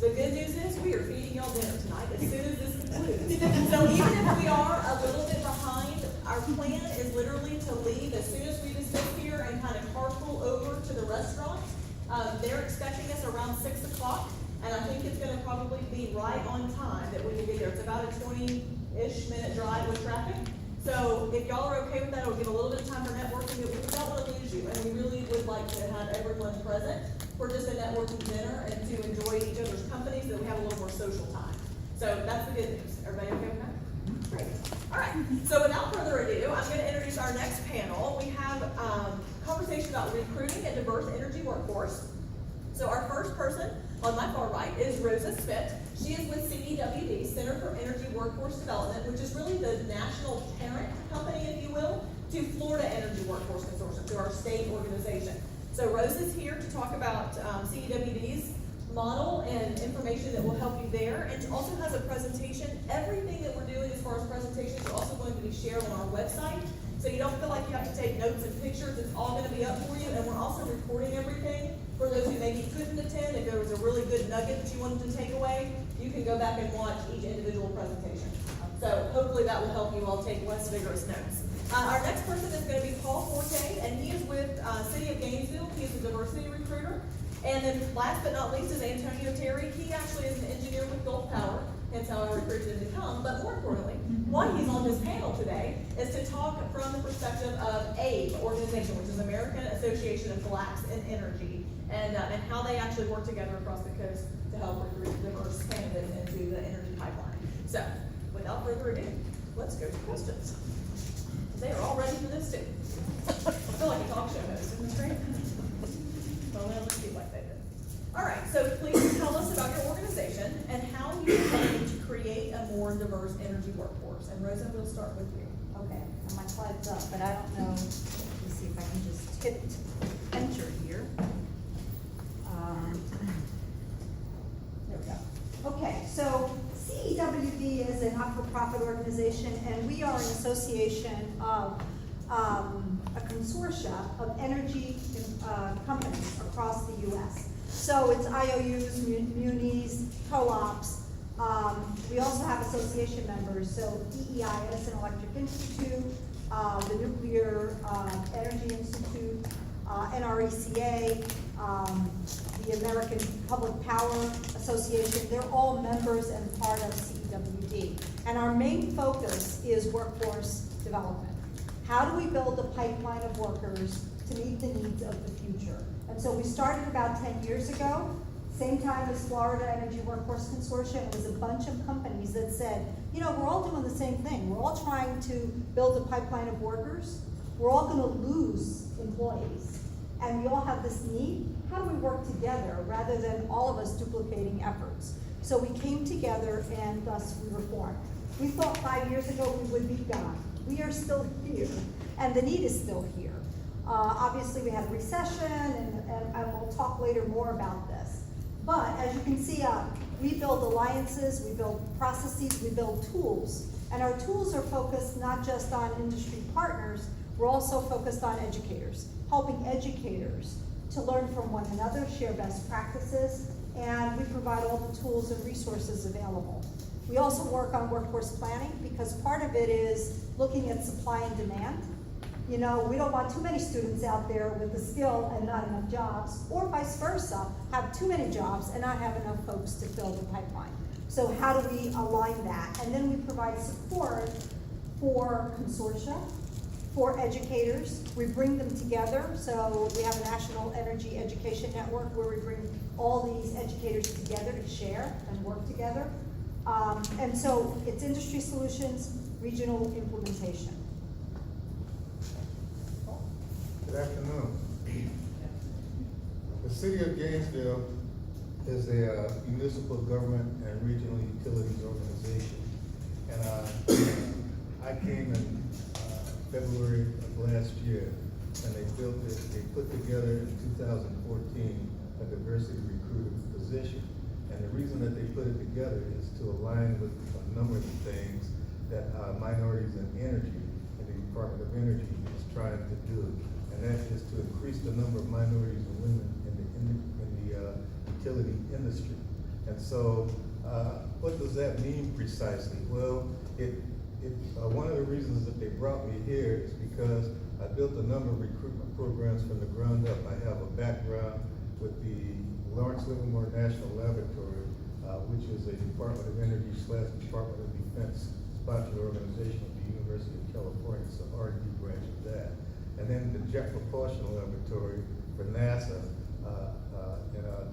The good news is we are feeding y'all dinner tonight as soon as this concludes. So even if we are a little bit behind, our plan is literally to leave as soon as we dismiss here and kind of carpool over to the restaurant. They're expecting us around 6 o'clock, and I think it's gonna probably be right on time that we will be there. It's about a 20-ish minute drive with traffic. So if y'all are okay with that, it'll give a little bit of time for networking, but we don't want to lose you, and we really would like to have everyone present for just a networking dinner and to enjoy each other's company so that we have a little more social time. So that's the good news. Everybody okay with that? Great. All right. So without further ado, I'm going to introduce our next panel. We have a conversation about recruiting a diverse energy workforce. So our first person on my far right is Rosa Smith. She is with CEWD, Center for Energy Workforce Development, which is really the national parent company, if you will, to Florida Energy Workforce Consortium, to our state organization. So Rosa's here to talk about CEWD's model and information that will help you there, and also has a presentation. Everything that we're doing as far as presentations are also going to be shared on our website, so you don't feel like you have to take notes and pictures. It's all going to be up for you, and we're also recording everything for those who maybe couldn't attend. If there was a really good nugget that you wanted to take away, you can go back and watch each individual presentation. So hopefully that will help you all take less vigorous notes. Our next person is going to be Paul Forte, and he is with City of Gainesville. He is a diversity recruiter. And then last but not least is Antonio Terry. He actually is an engineer with Gulf Power, hence how I recruited him to come. But more importantly, why he's on this panel today is to talk from the perspective of ABE organization, which is American Association of Blacks in Energy, and how they actually work together across the coast to help recruit diverse candidates into the energy pipeline. So, without further ado, let's go to questions. They are all ready for this too. I feel like a talk show host, isn't this great? Well, let's see what they did. All right, so please tell us about your organization and how you plan to create a more diverse energy workforce. And Rosa, we'll start with you. Okay, and my slide's up, but I don't know. Let me see if I can just hit enter here. There we go. Okay, so CEWD is a not-for-profit organization, and we are an association of a consortia of energy companies across the U.S. So it's IOUs, munis, co-ops. We also have association members, so EEIS and Electric Institute, the Nuclear Energy Institute, NRECA, the American Public Power Association. They're all members and part of CEWD. And our main focus is workforce development. How do we build a pipeline of workers to meet the needs of the future? And so we started about 10 years ago, same time as Florida Energy Workforce Consortium. It was a bunch of companies that said, you know, we're all doing the same thing. We're all trying to build a pipeline of workers. We're all going to lose employees. And we all have this need. How do we work together rather than all of us duplicating efforts? So we came together and thus we were formed. We thought 5 years ago we would be gone. We are still here, and the need is still here. Obviously, we had a recession, and we'll talk later more about this. But as you can see, we build alliances, we build processes, we build tools. And our tools are focused not just on industry partners, we're also focused on educators, helping educators to learn from one another, share best practices, and we provide all the tools and resources available. We also work on workforce planning because part of it is looking at supply and demand. You know, we don't want too many students out there with the skill and not enough jobs, or vice versa, have too many jobs and not have enough folks to fill the pipeline. So how do we align that? And then we provide support for consortia, for educators. We bring them together. So we have a National Energy Education Network where we bring all these educators together to share and work together. And so it's industry solutions, regional implementation. Good afternoon. The City of Gainesville is a municipal government and regional utilities organization. And I came in February of last year, and they put together in 2014 a diversity recruiting position. And the reason that they put it together is to align with a number of the things that minorities in energy and the Department of Energy is trying to do. And that is to increase the number of minorities and women in the utility industry. And so, what does that mean precisely? Well, one of the reasons that they brought me here is because I built a number of recruitment programs from the ground up. I have a background with the Lawrence Livermore National Laboratory, which is a Department of Energy / Department of Defense sponsored organization of the University of California. It's the R&D branch of that. And then the Jet Propulsion Laboratory for NASA,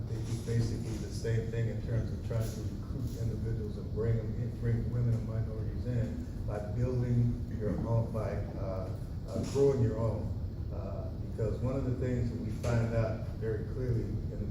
they do basically the same thing in terms of trying to recruit individuals and bring women and minorities in by building your own, by growing your own. Because one of the things that we find out very clearly in the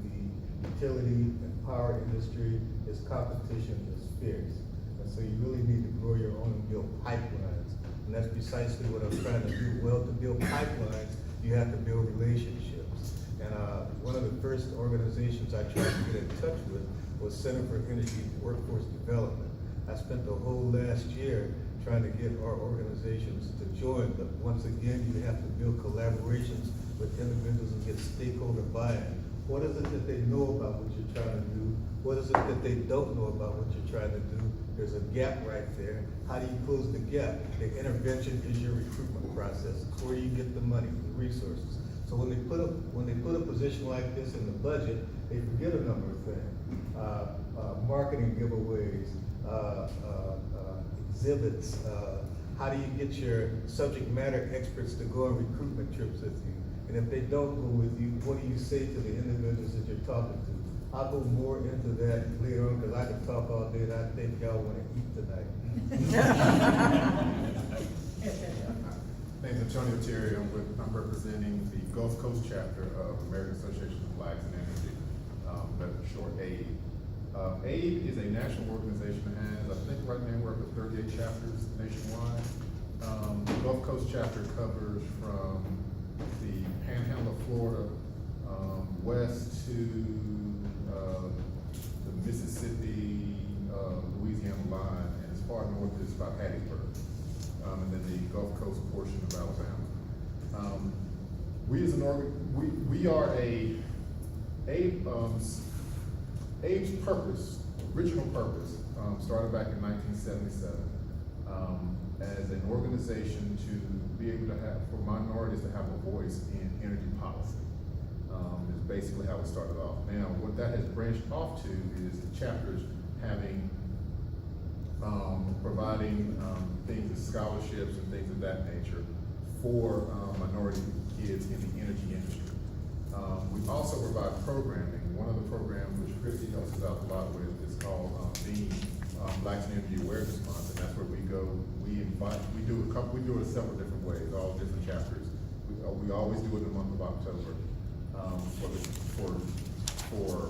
utility and power industry is competition is fierce. And so you really need to grow your own and build pipelines. And that's precisely what I'm trying to do. Well, to build pipelines, you have to build relationships. And one of the first organizations I tried to get in touch with was Center for Energy Workforce Development. I spent the whole last year trying to get our organizations to join, but once again, you have to build collaborations with individuals and get stakeholder buy-in. What is it that they know about what you're trying to do? What is it that they don't know about what you're trying to do? There's a gap right there. How do you close the gap? The intervention is your recruitment process. It's where you get the money, the resources. So when they put a position like this in the budget, they forget a number of things. Marketing giveaways, exhibits. How do you get your subject matter experts to go on recruitment trips with you? And if they don't go with you, what do you say to the individuals that you're talking to? I'll go more into that later on because I can talk all day and I think y'all want to eat tonight. My name's Antonio Terry. I'm representing the Gulf Coast chapter of American Association of Flags and Energy, but short AID. AID is a national organization that has, I think right now we're up to 38 chapters nationwide. The Gulf Coast chapter covers from the Panhandle of Florida west to the Mississippi, Louisiana line, and as far north as about Hattiesburg. And then the Gulf Coast portion of Alabama. We as an we are AID's purpose, original purpose, started back in 1977 as an organization to be able to have, for minorities to have a voice in energy policy. Is basically how it started off. Now, what that has branched off to is the chapters having providing things as scholarships and things of that nature for minority kids in the energy industry. We also provide programming. One of the programs which Christy helps us out a lot with is called BEAM, Blacks in Energy Awareness Month, and that's where we go. We do it several different ways, all different chapters. We always do it in the month of October. For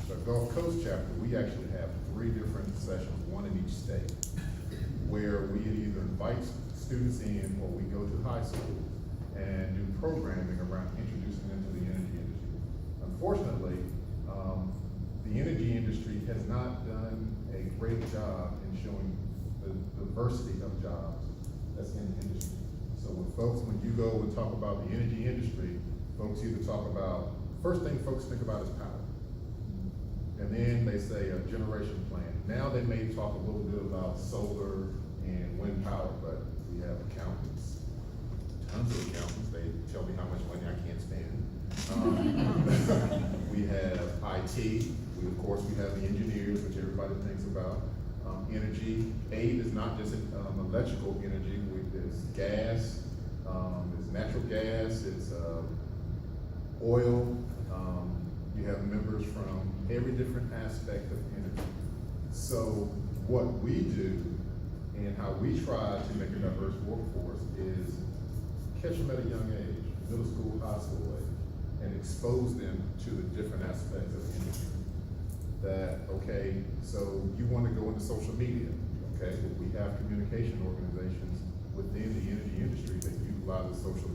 the Gulf Coast chapter, we actually have 3 different sessions, one in each state, where we either invite students in or we go to high school and do programming around introducing them to the energy industry. Unfortunately, the energy industry has not done a great job in showing the diversity of jobs that's in the industry. So when you go and talk about the energy industry, folks either talk about, first thing folks think about is power. And then they say a generation plan. Now they may talk a little bit about solar and wind power, but we have accountants, tons of accountants. They tell me how much money I can't spend. We have IT. Of course, we have the engineers, which everybody thinks about. Energy. AID is not just electrical energy. There's gas, there's natural gas, it's oil. You have members from every different aspect of energy. So what we do and how we try to make a diverse workforce is catch them at a young age, middle school, high school age, and expose them to the different aspects of energy. That, okay, so you want to go into social media, okay? Well, we have communication organizations within the energy industry that utilize the social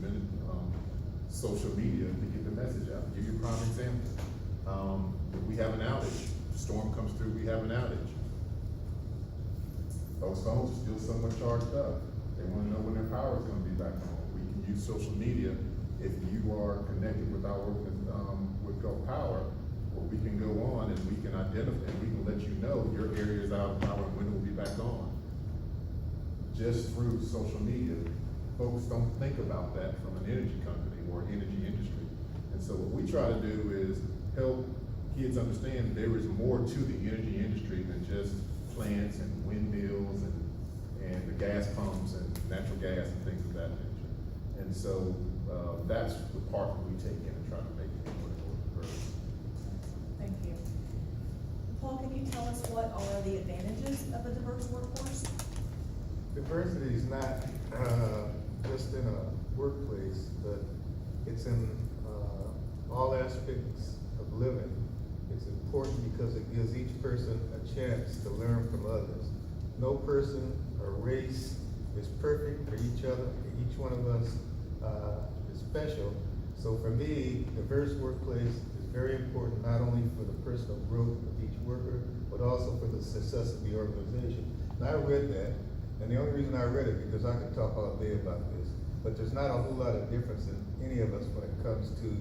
media to get the message out. I'll give you a prime example. We have an outage. Storm comes through, we have an outage. Those phones are still somewhat charged up. They want to know when their power is going to be back on. We can use social media. If you are connected with our with Gulf Power, well, we can go on and we can identify and we can just through social media, folks don't think about that from an energy company or energy industry. And so what we try to do is help kids understand there is more to the energy industry than just plants and windmills and the gas pumps and natural gas and things of that nature. And so, that's the part that we take in and try to make it more diverse. Thank you. Paul, can you tell us what are the advantages of a diverse workforce? Diversity is not, just in a workplace, but it's in, all aspects of living. It's important because it gives each person a chance to learn from others. No person or race is perfect for each other. Each one of us is special. So for me, diverse workplace is very important, not only for the personal growth of each worker, but also for the success of the organization. And I read that, and the only reason I read it because I could talk all day about this, but there's not a whole lot of difference in any of us when it comes to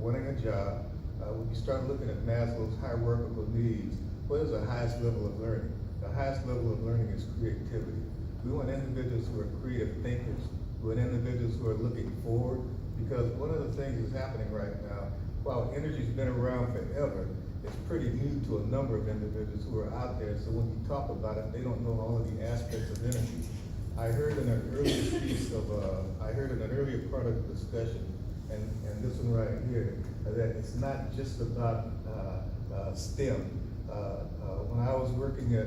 wanting a job. When you start looking at Maslow's hierarchical needs, what is the highest level of learning? The highest level of learning is creativity. We want individuals who are creative thinkers. We want individuals who are looking forward, because one of the things that's happening right now, while energy's been around forever, it's pretty new to a number of individuals who are out there. So when you talk about it, they don't know all of the aspects of energy. I heard in an earlier piece of, I heard in an earlier part of the discussion, and this one right here, that it's not just about STEM. When I was working at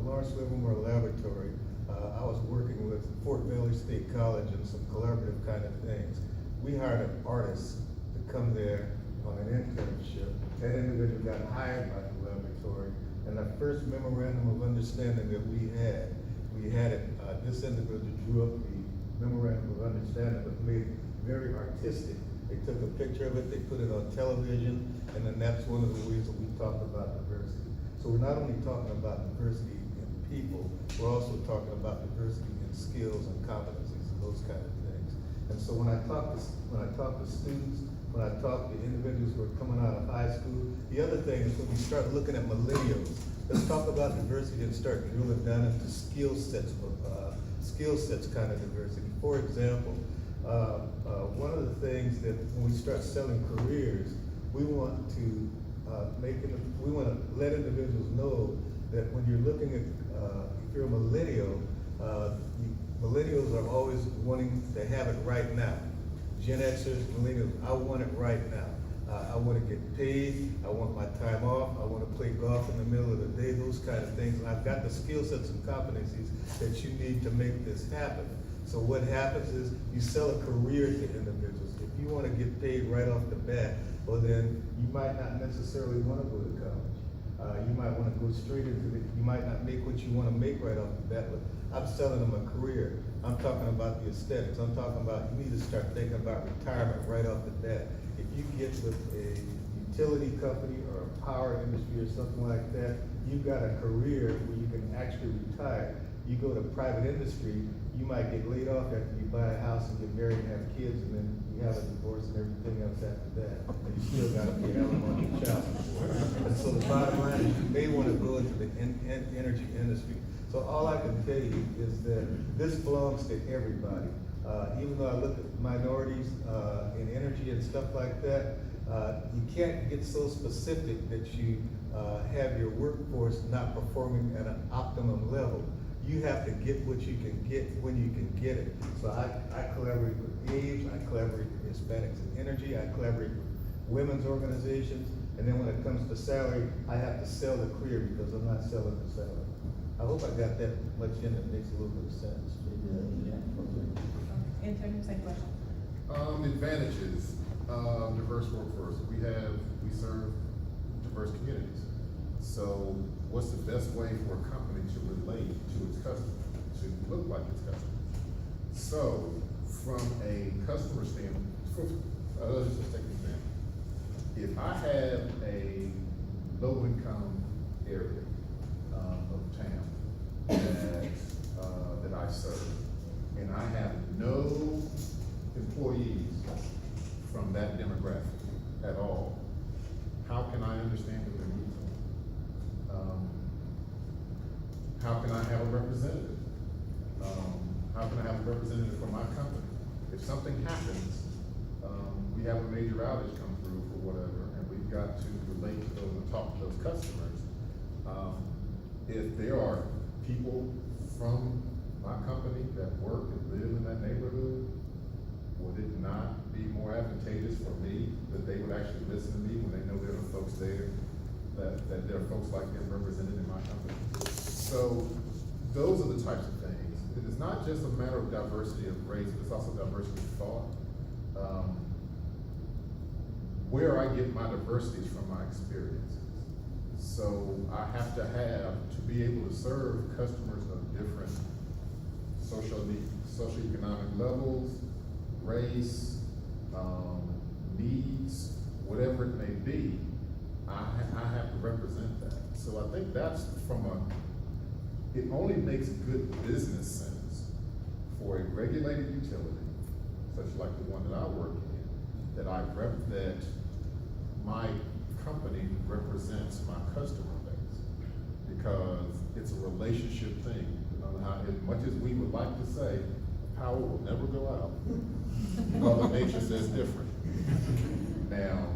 Lawrence Livermore Laboratory, I was working with Fort Valley State College and some collaborative kind of things. We hired an artist to come there on an internship. That individual got hired by the laboratory, and the first memorandum of understanding that we had it, this individual drew up the memorandum of understanding, but made it very artistic. They took a picture of it, they put it on television, and then that's one of the ways that we talk about diversity. So we're not only talking about diversity in people, we're also talking about diversity in skills and competencies and those kind of things. And so when I talk to students, when I talk to individuals who are coming out of high school, the other thing is when we start looking at millennials, let's talk about diversity and start drilling down into skill sets kind of diversity. For example, one of the things that when we start selling careers, we want to let individuals know that when you're looking at, if you're a millennial, millennials are always wanting to have it right now. Gen Xers, millennials, I want it right now. I want to get paid, I want my time off, I want to play golf in the middle of the day, those kind of things. And I've got the skill sets and competencies that you need to make this happen. So what happens is you sell a career to individuals. If you want to get paid right off the bat, well then you might not necessarily want to go to college. You might want to go straight into it. You might not make what you want to make right off the bat, but I'm selling them a career. I'm talking about the aesthetics. I'm talking about you need to start thinking about retirement right off the bat. If you get with a utility company or a power industry or something like that, you've got a career where you can actually retire. You go to private industry, you might get laid off after you buy a house and get married and have kids, and then you have a divorce and everything else after that. And you still gotta pay alimony and child support. And so the bottom line is you may wanna go into the energy industry. So all I can tell you is that this belongs to everybody. Even though I look at minorities in energy and stuff like that, you can't get so specific that you have your workforce not performing at an optimum level. You have to get what you can get when you can get it. So I collaborate with AIDS, I collaborate with Hispanics in energy, I collaborate with women's organizations, and then when it comes to salary, I have to sell the career because I'm not selling the salary. I hope I got that much in that makes a little bit of sense. Antonio, same question. Advantages, diverse workforce. We serve diverse communities. So what's the best way for a company to relate to its customer, to look like its customer? So from a customer standpoint, let's just take an example. If I have a low income area of town that I serve, and I have no employees from that demographic at all, how can I understand what their needs are? How can I have a representative how can I have a representative from my company? If something happens, we have a major outage come through for whatever, and we've got to relate to those and talk to those customers. If there are people from my company that work and live in that neighborhood, would it not be more advantageous for me that they would actually listen to me when they know there are folks there, that there are folks like them represented in my company? So those are the types of things. It is not just a matter of diversity of race, but it's also diversity of thought. Where I get my diversity is from my experiences. So I have to be able to serve customers of different socioeconomic levels, race, needs, whatever it may be, I have to represent that. So I think that's it only makes good business sense for a regulated utility, such like the one that I work in, that my company represents my customer base, because it's a relationship thing. As much as we would like to say, power will never go out, Mother Nature says different. Now,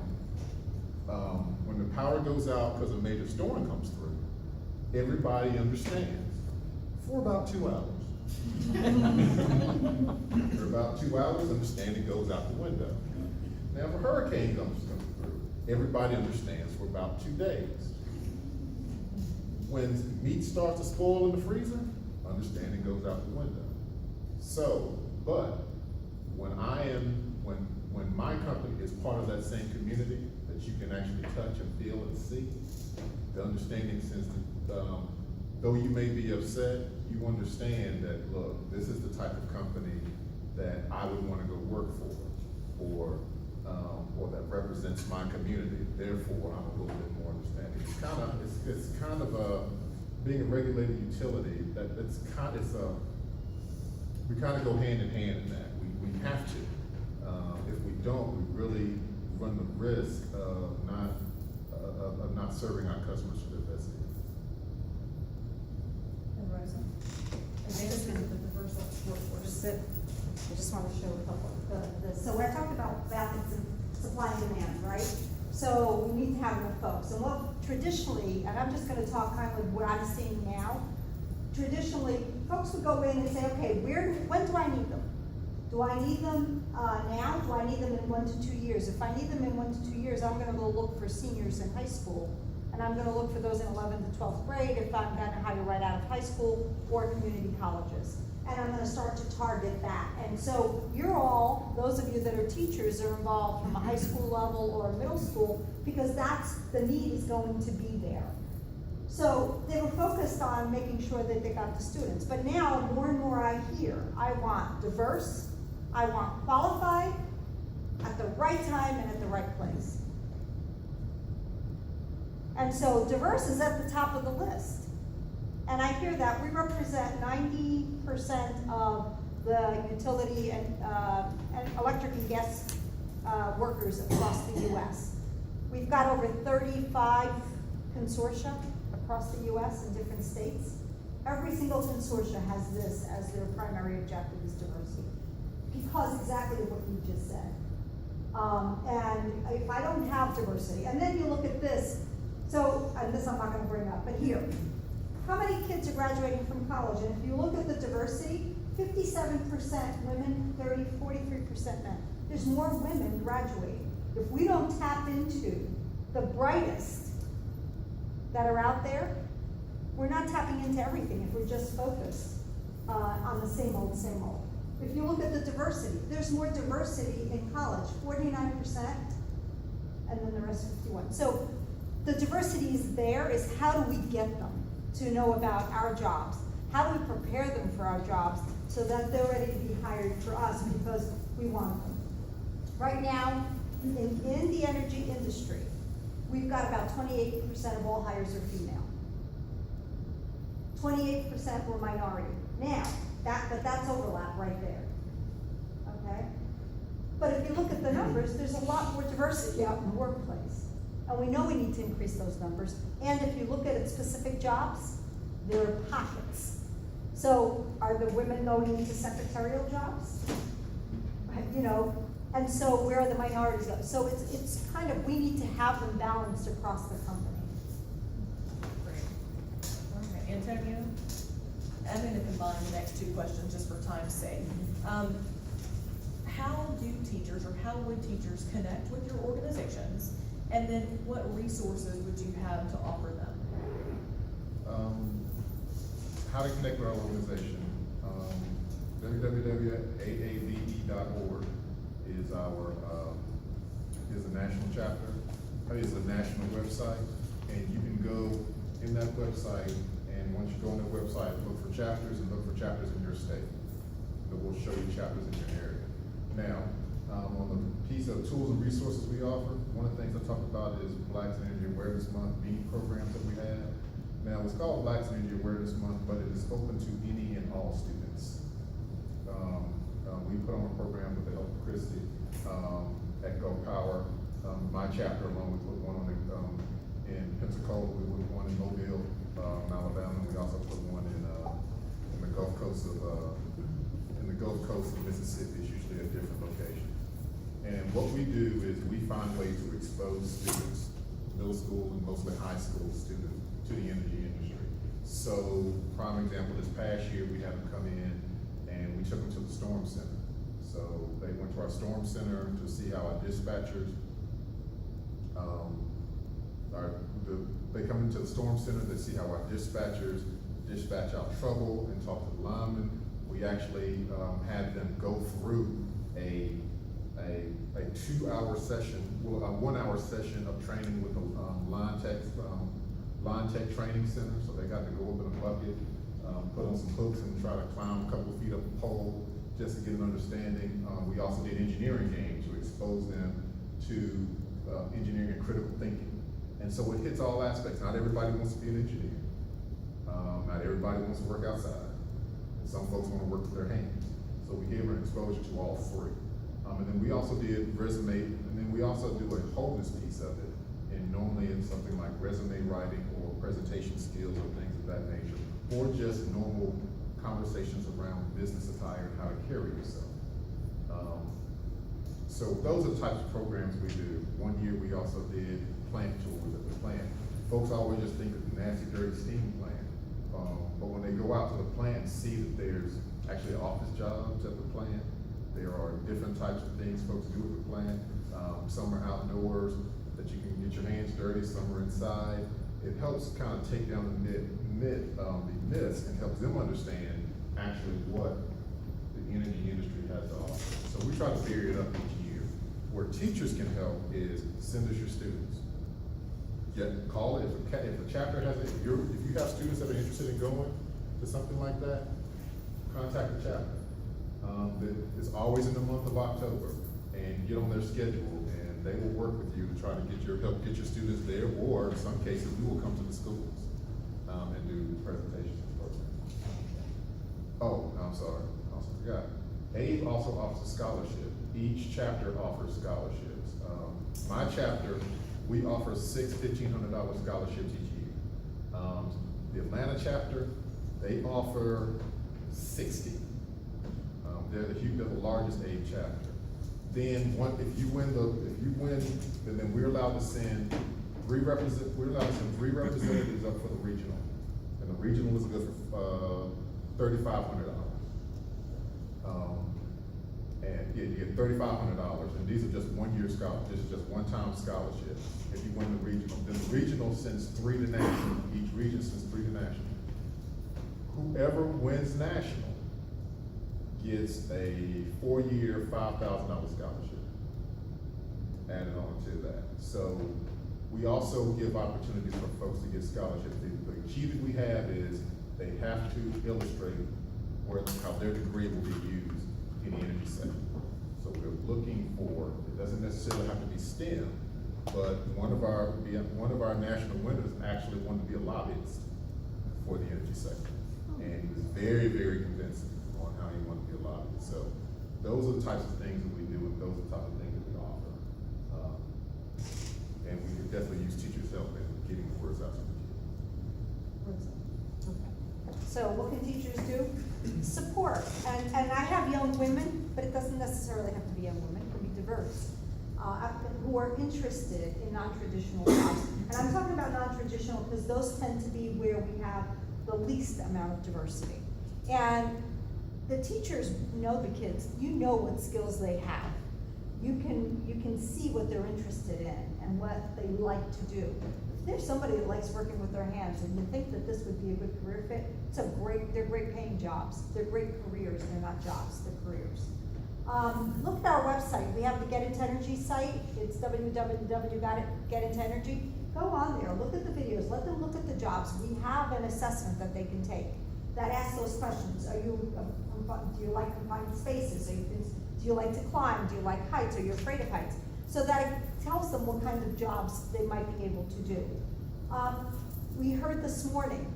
when the power goes out because a major storm comes through, everybody understands for about 2 hours. For about 2 hours, understanding goes out the window. Now, if a hurricane comes through, everybody understands for about 2 days. When meat starts to spoil in the freezer, understanding goes out the window. So, but when my company is part of that same community that you can actually touch and feel and see, the understanding since though you may be upset, you understand that, look, this is the type of company that I would want to go work for, or that represents my community. Therefore, I'm a little bit more understanding. It's kind of being a regulated utility. We kind of go hand in hand in that. We have to. If we don't, we really run the risk of not serving our customers for their best interest. And Rosa? I just meant the diverse workforce. I just want to show a couple of the, so we're talking about balance and supply and demand, right? So we need to have enough folks. And what traditionally, and I'm just gonna talk kind of what I'm seeing now, traditionally, folks would go in and say, okay, when do I need them? Do I need them now? Do I need them in 1 to 2 years? If I need them in 1 to 2 years, I'm gonna go look for seniors in high school. And I'm gonna look for those in 11th to 12th grade if I'm gonna hire right out of high school or community colleges. And I'm gonna start to target that. And so those of you that are teachers are involved from a high school level or a middle school, because the need is going to be there. So they were focused on making sure that they got the students. But now, more and more I hear, I want diverse, I want qualified, at the right time and at the right place. And so diverse is at the top of the list. And I hear that we represent 90% of the utility and electric and gas workers across the U.S. We've got over 35 consortia across the U.S. in different states. Every single consortia has this as their primary objective, is diversity, because exactly what you just said. And if I don't have diversity, and then you look at this, and this I'm not going to bring up, but here, how many kids are graduating from college? And if you look at the diversity, 57% women, 43% men. There's more women graduating. If we don't tap into the brightest that are out there, we're not tapping into everything if we're just focused on the same old, same old. If you look at the diversity, there's more diversity in college, 49%, and then the rest 51%. So the diversity is there, is how do we get them to know about our jobs? How do we prepare them for our jobs so that they're ready to be hired for us because we want them? Right now, in the energy industry, we've got about 28% of all hires are female. 28% were minority. Now, that's overlap right there, okay? But if you look at the numbers, there's a lot more diversity out in the workplace. And we know we need to increase those numbers. And if you look at specific jobs, there are pockets. So are the women going into secretarial jobs? You know, and so where are the minorities go? So it's kind of, we need to have them balanced across the company. Great. Okay, Antonio? I'm gonna combine the next two questions just for time's sake. How do teachers, or how would teachers connect with your organizations? And then what resources would you have to offer them? How to connect with our organization. www.aave.org is is a national chapter, is a national website, and you can go in that website, and once you go on that website, look for chapters and look for chapters in your state. It will show you chapters in your area. Now, on the piece of tools and resources we offer, one of the things I talked about is Blacks in Energy Awareness Month BEAM programs that we have. Now, it's called Blacks in Energy Awareness Month, but it is open to any and all students. We put on a program with the help of Christy at Go Power. My chapter alone, we put one on in Pensacola, we put one in Mobile, Alabama, and we also put one in the Gulf Coast of Mississippi. It's usually a different location. And what we do is we find ways to expose students, middle school and mostly high school students, to the energy industry. So, prime example, this past year we had them come in and we took them to the Storm Center. So they went to our Storm Center to see how our dispatchers, they come into the Storm Center to see how our dispatchers dispatch out trouble and talk to the linemen. We actually had them go through a 2-hour session, well, a 1-hour session of training with the Line Tech Training Center. So they got to go up in a bucket, put on some hooks and try to climb a couple of feet up a pole just to get an understanding. We also did engineering games to expose them to engineering and critical thinking. And so it hits all aspects. Not everybody wants to be an engineer. Not everybody wants to work outside. Some folks want to work with their hands. So we gave them exposure to all three. And then we also did resume, and then we also do a wholeness piece of it. And normally it's something like resume writing or presentation skills or things of that nature, or just normal conversations around business attire and how to carry yourself. So those are the types of programs we do. One year we also did plant tours at the plant. Folks always just think of the nasty, dirty steam plant. But when they go out to the plant and see that there's actually office jobs at the plant, there are different types of things folks do at the plant. Some are outdoors that you can get your hands dirty, some are inside. It helps kind of take down the myths and helps them understand actually what the energy industry has to offer. So we try to figure it up each year. Where teachers can help is send us your students. Call it, if a chapter has it, if you have students that are interested in going to something like that, contact the chapter. It's always in the month of October, and get on their schedule, and they will work with you to try to help get your students there, or in some cases, we will come to the schools and do presentations and programs. Oh, I'm sorry, I also forgot. AVE also offers a scholarship. Each chapter offers scholarships. My chapter, we offer 6 $1,500 scholarships each year. The Atlanta chapter, they offer 60. They're the largest AVE chapter. Then if you win, then we're allowed to send three representatives up for the regional. And the regional is good for $3,500. And yeah, you get $3,500, and these are just 1-year scholarships. This is just one-time scholarship. If you win the regional, then the regional sends 3 to national. Each region sends 3 to national. Whoever wins national gets a 4-year, $5,000 scholarship added on to that. So we also give opportunities for folks to get scholarships. The key that we have is they have to illustrate how their degree will be used in the energy sector. So we're looking for, it doesn't necessarily have to be STEM, but one of our national winners actually wanted to be a lobbyist for the energy sector. And he was very, very convincing on how he wanted to be a lobbyist. So those are the types of things that we do, and those are the types of things that we offer. And we could definitely use teachers' help in getting the words out to the kids. Okay. So what can teachers do? Support. And I have young women, but it doesn't necessarily have to be young women, it can be diverse, who are interested in non-traditional jobs. And I'm talking about non-traditional because those tend to be where we have the least amount of diversity. And the teachers know the kids, you know what skills they have. You can see what they're interested in and what they like to do. If there's somebody that likes working with their hands and you think that this would be a good career fit, they're great paying jobs. They're great careers, they're not jobs, they're careers. Look at our website. We have the Get Into Energy site. It's www.getintoenergy. Go on there, look at the videos, let them look at the jobs. We have an assessment that they can take that asks those questions. Do you like confined spaces? Do you like to climb? Do you like heights? Are you afraid of heights? So that it tells them what kind of jobs they might be able to do. We heard this morning,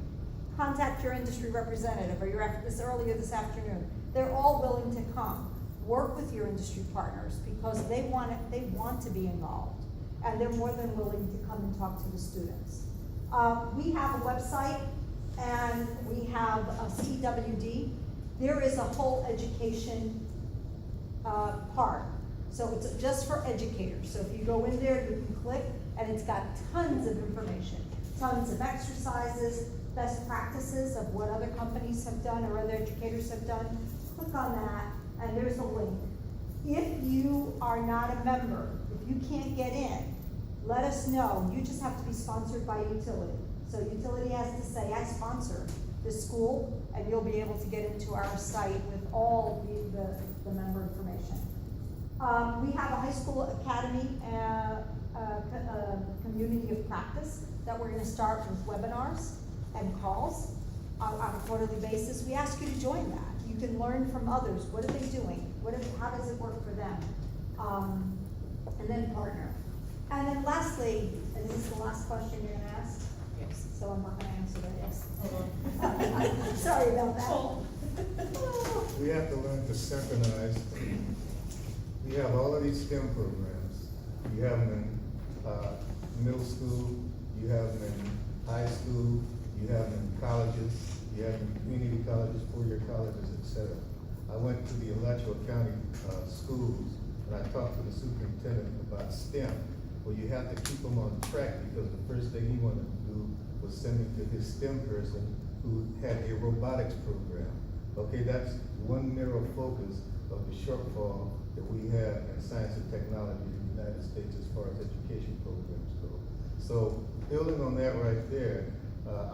contact your industry representative, or earlier this afternoon. They're all willing to come. Work with your industry partners because they want to be involved, and they're more than willing to come and talk to the students. We have a website and we have a CEWD. There is a whole education part. So it's just for educators. So if you go in there, you can click and it's got tons of information, tons of exercises, best practices of what other companies have done or other educators have done. Click on that and there's a link. If you are not a member, if you can't get in, let us know. You just have to be sponsored by utility. So utility has to say, I sponsor this school, and you'll be able to get into our site with all the member information. We have a high school academy community of practice that we're gonna start with webinars and calls on a quarterly basis. We ask you to join that. You can learn from others. What are they doing? How does it work for them? And then partner. And then lastly, and this is the last question you're gonna ask, Yes. so I'm not gonna answer that, yes. Hold Sorry about that. We have to learn to synchronize. We have all of these STEM programs. You have them in middle school, you have them in high school, you have them in colleges, you have them in community colleges, four-year colleges, etc. I went to the Alachua County schools and I talked to the superintendent about STEM. Well, you have to keep them on track because the first thing he wanted to do was send me to his STEM person who had a robotics program. Okay, that's one narrow focus of the shortfall that we have in science and technology in the United States as far as education programs go. So building on that right there,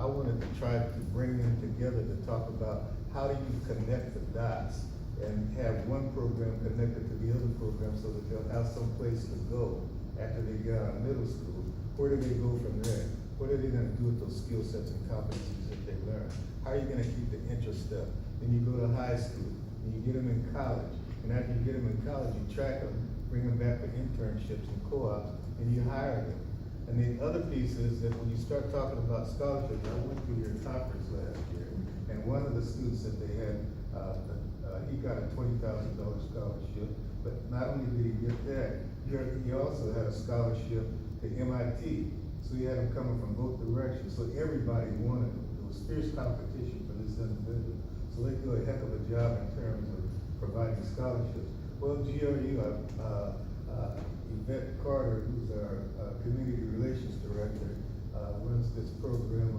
I wanted to try to bring them together to talk about how do you connect the dots and have one program connected to the other program so that they'll have some place to go after they get out of middle school. Where do they go from there? What are they gonna do with those skill sets and competencies that they learn? How are you gonna keep the interest up? Then you go to high school, and you get them in college. And after you get them in college, you track them, bring them back for internships and co-ops, and you hire them. And the other piece is that when you start talking about scholarships, I went to your conference last year, and one of the students that they had, he got a $20,000 scholarship, but not only did he get that, he also had a scholarship to MIT. So he had them coming from both directions, so everybody wanted them. There was fierce competition for this individual. So they do a heck of a job in terms of providing scholarships. Well, GRU, Yvette Carter, who's our community relations director, runs this program,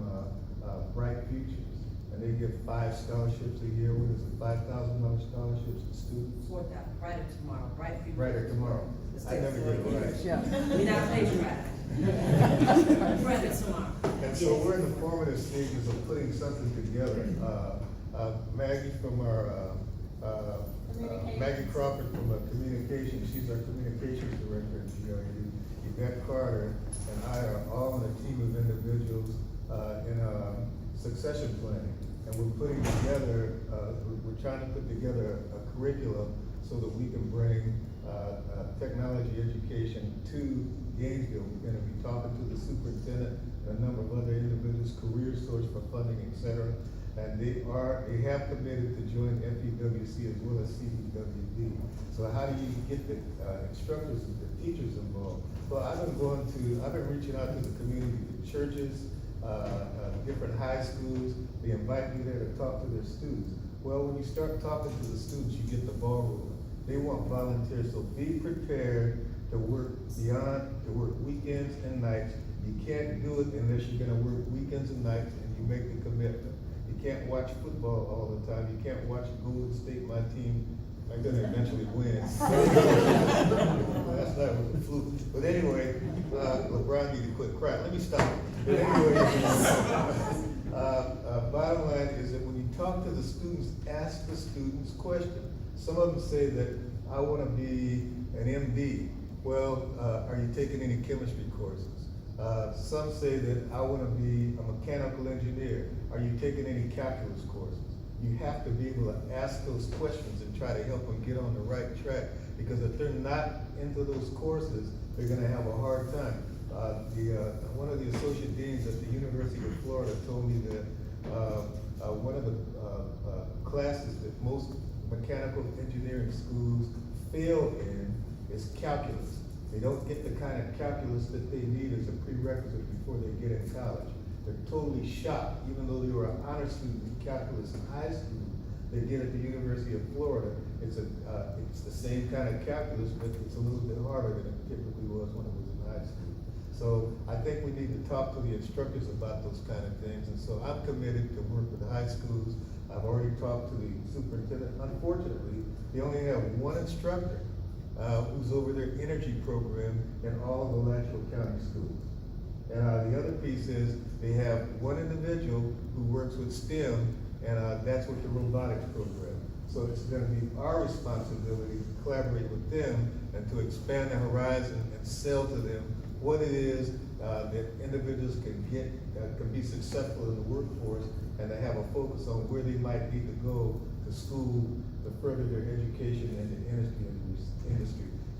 Bright Futures. And they give 5 scholarships a year. What is it, $5,000 scholarships to students? 4,000, brighter tomorrow, bright future. Brighter tomorrow. I never get it right. Yeah. Without patriotic. Brighter tomorrow. And so we're in the formative stages of putting something together. Maggie from our, Maggie Crawford from communications, she's our communications director at GRU. Yvette Carter and I are all on a team of individuals in succession planning. And we're putting together, we're trying to put together a curriculum so that we can bring technology education to Gainesville. We're gonna be talking to the superintendent and a number of other individuals, career source for funding, et cetera. And they have committed to join FEWC as well as CEWD. So how do you get the instructors and the teachers involved? Well, I've been reaching out to the community, the churches, different high schools. They invite me there to talk to their students. Well, when you start talking to the students, you get the ball rolling. They want volunteers, so be prepared to work to work weekends and nights. You can't do it unless you're gonna work weekends and nights and you make the commitment. You can't watch football all the time. You can't watch Golden State, my team, they're gonna eventually win. That's not a fluke. But anyway, LeBron need to quit crying. Let me stop. But anyway, bottom line is that when you talk to the students, ask the students questions. Some of them say that I wanna be an MD. Well, are you taking any chemistry courses? Some say that I want to be a mechanical engineer. Are you taking any calculus courses? You have to be able to ask those questions and try to help them get on the right track. Because if they're not into those courses, they're going to have a hard time. One of the associate deans at the University of Florida told me that one of the classes that most mechanical engineering schools fail in is calculus. They don't get the kind of calculus that they need as a prerequisite before they get in college. They're totally shocked, even though they were an honor student in calculus in high school, they get at the University of Florida. It's the same kind of calculus, but it's a little bit harder than it typically was when it was in high school. So I think we need to talk to the instructors about those kind of things, and so I'm committed to work with the high schools. I've already talked to the superintendent. Unfortunately, they only have one instructor who's over their energy program in all of the Alachua County schools. And the other piece is they have one individual who works with STEM, and that's with the robotics program. So it's going to be our responsibility to collaborate with them and to expand the horizon and sell to them what it is that individuals can get, can be successful in the workforce, and to have a focus on where they might need to go to school to further their education in the industry.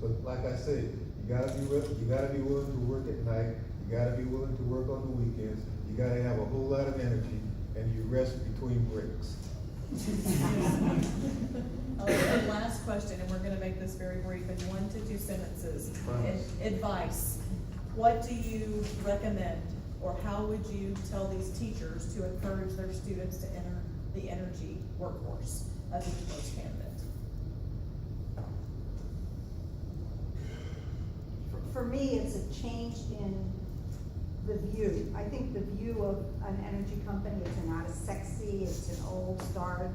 So like I said, you gotta be willing to work at night, you gotta be willing to work on the weekends, you gotta have a whole lot of energy, and you rest between breaks. And last question, and we're gonna make this very brief, in 1 to 2 sentences. Promise. Advice. What do you recommend, or how would you tell these teachers to encourage their students to enter the energy workforce as a diverse candidate? For me, it's a change in the view. I think the view of an energy company is not as sexy, it's an old star,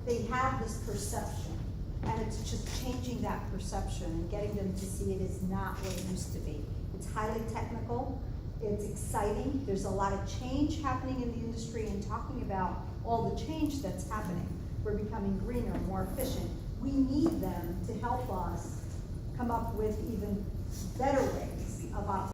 they have this perception. And it's just changing that perception and getting them to see it is not what it used to be. It's highly technical, it's exciting, there's a lot of change happening in the industry, and talking about all the change that's happening. We're becoming greener, more efficient. We need them to help us come up with even better ways of operating.